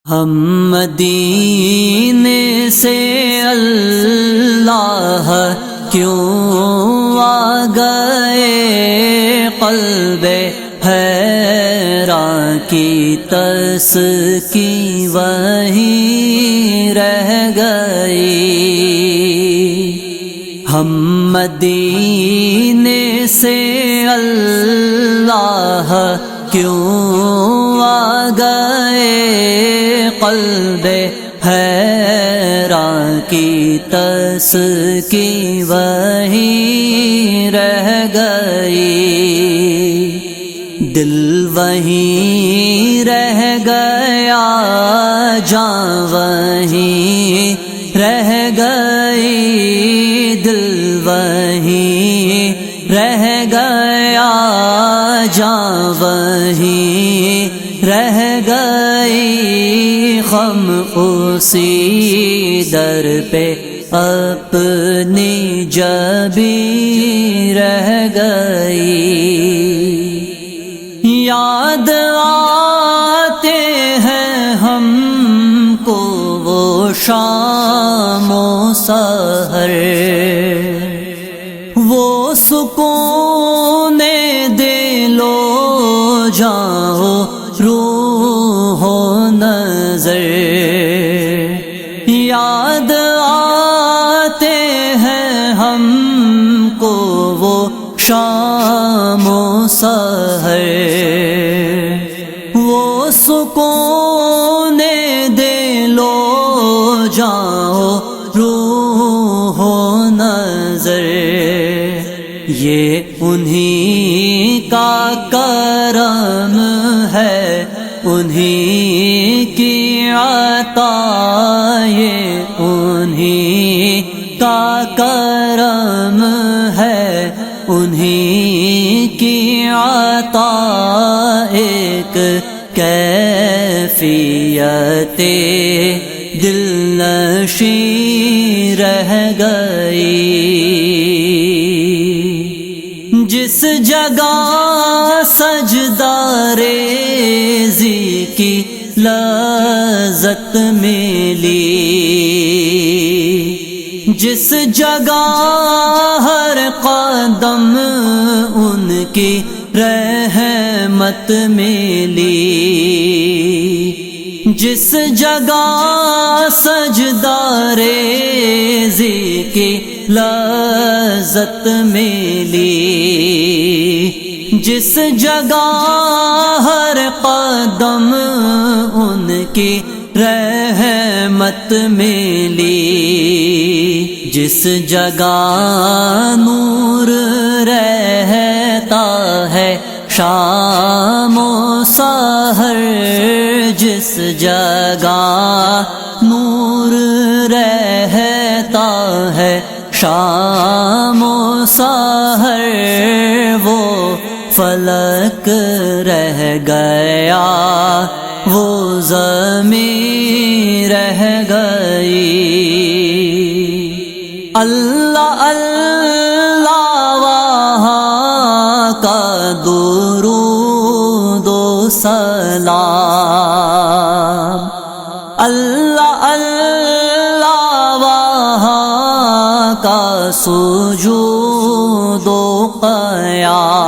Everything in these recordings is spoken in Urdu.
ہم مدینے سے اللہ کیوں آ گئے، قلب حیران کی تسکی وہیں رہ گئی۔ ہم مدینے سے اللہ کیوں آ گئے، قلب حیران کی تسکی وہیں رہ گئی۔ دل وہیں رہ گیا، جاں وہیں رہ گئی، دل وہیں رہ گیا، جاں وہیں رہ گئی، غم اسی در پہ اپنی جبیں رہ گئی۔ یاد آتے ہیں ہم کو وہ شام و سحر، وہ سکون دل و جاں روح و نظر، یاد آتے ہیں ہم کو وہ شام و سحر، وہ سکون دل و جاں روح و نظر، یہ انہی کا کرم ہے، انہی کی عطا، یہ انہی کا کرم ہے، انہی کی عطا، ایک کیفیت دل نشیں رہ گئی۔ جس جگہ سجدہ ریزی کی لذت ملی، جس جگہ ہر قدم ان کی رحمت ملی، جس جگہ سجدہ ریزی کی لذت ملی، جس جگہ ہر قدم ان کی رحمت ملی، جس جگہ نور رہتا ہے شام و سحر، جس جگہ نور رہتا ہے شام و سحر، وہ فلک رہ گیا، وہ زمین رہ گئی۔ اللہ اللہ وہاں کا درود و سلام، اللہ اللہ وہاں کا سجود و قیام،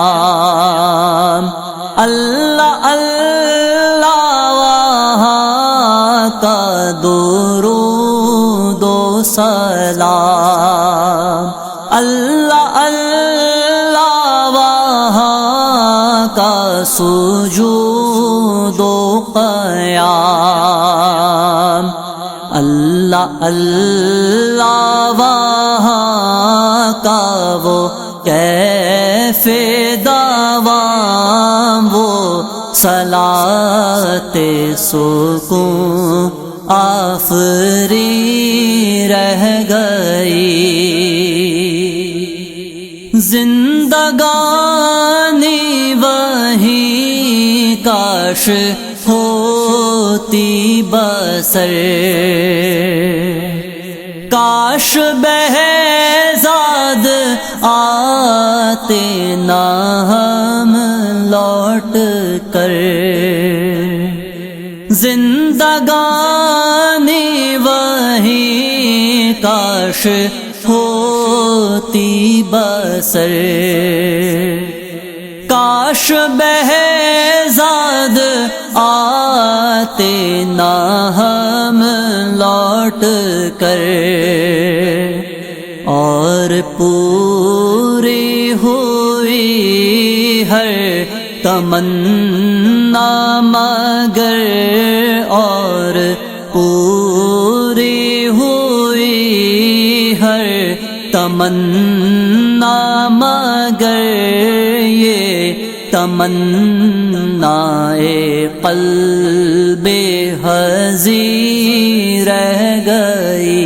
اللہ اللہ وہاں کا درود و سلام، اللہ اللہ وہاں کا سجود و قیام، اللہ اللہ وہاں کا وہ کیف دوام، وہ صلاۃ سکون آفری رہ گئی۔ زندگانی وہیں کاش ہوتی بسر، کاش بہزاد آتے نہ ہم لوٹ کر، زندہ زندگانی وہی کاش ہوتی بسر، کاش بہزاد آتے نہ ہم لوٹ کر، اور پوری ہوئی ہر تمنا مگر، اور پوری ہوئی ہر تمنا مگر، یہ تمنا قلب حزین رہ گئی۔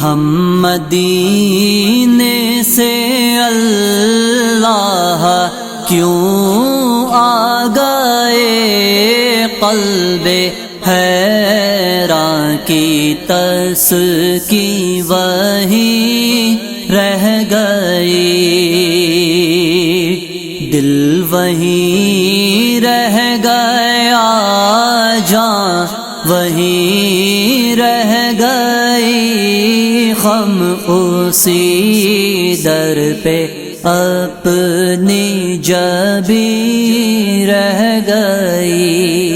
ہم مدینے سے اللہ کیوں آ گئے، قلب حیران کی تسکی وہی رہ گئی، دل وہیں رہ گیا، جان وہیں رہ گئی، ہم اسی در پہ اپنی جبیں رہ گئی۔